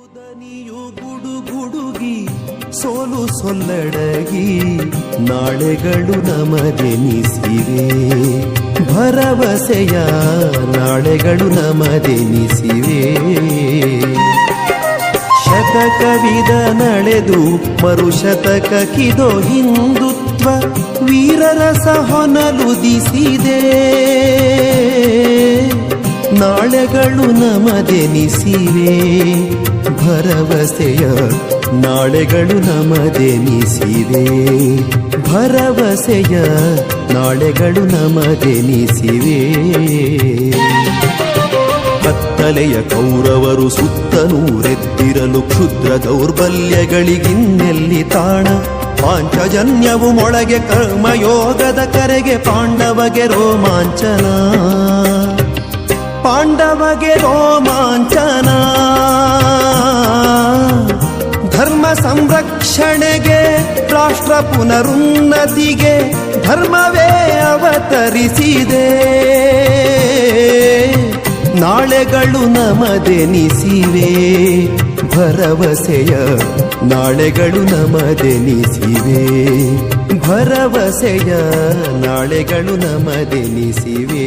ದನಿಯು ಗುಡುಗುಡುಗಿ ಸೋಲು ಸೊಲ್ಲಡಗಿ ನಾಳೆಗಳು ನಮದೆನಿಸಿವೆ ಭರವಸೆಯ ನಾಳೆಗಳು ನಮದೆನಿಸಿವೆ ಶತಕವಿದ ನಡೆದು ಮರುಶತಕಕ್ಕಿದೋ ಹಿಂದುತ್ವ ವೀರರಸ ಹೊನಲುದಿಸಿದೆ ನಾಳೆಗಳು ನಮದೆನಿಸಿವೆ ಭರವಸೆಯ ನಾಳೆಗಳು ನಮದೆನಿಸಿವೆ ಭರವಸೆಯ ನಾಳೆಗಳು ನಮದೆನಿಸಿವೆ ಕತ್ತಲೆಯ ಕೌರವರು ಸುತ್ತನೂರೆದ್ದಿರಲು ಕ್ಷುದ್ರ ದೌರ್ಬಲ್ಯಗಳಿಗಿನ್ನೆಲ್ಲಿ ತಾಣ ಪಾಂಚಜನ್ಯವು ಮೊಳಗೆ ಕರ್ಮಯೋಗದ ಕರೆಗೆ ಪಾಂಡವಗೆ ರೋಮಾಂಚನ ಪಾಂಡವಗೆ ರೋಮಾಂಚನ ಧರ್ಮ ಸಂರಕ್ಷಣೆಗೆ ರಾಷ್ಟ್ರ ಪುನರುನ್ನತಿಗೆ ಧರ್ಮವೇ ಅವತರಿಸಿದೆ ನಾಳೆಗಳು ನಮದೆನಿಸಿವೆ ಭರವಸೆಯ ನಾಳೆಗಳು ನಮದೆನಿಸಿವೆ ಭರವಸೆಯ ನಾಳೆಗಳು ನಮದೆನಿಸಿವೆ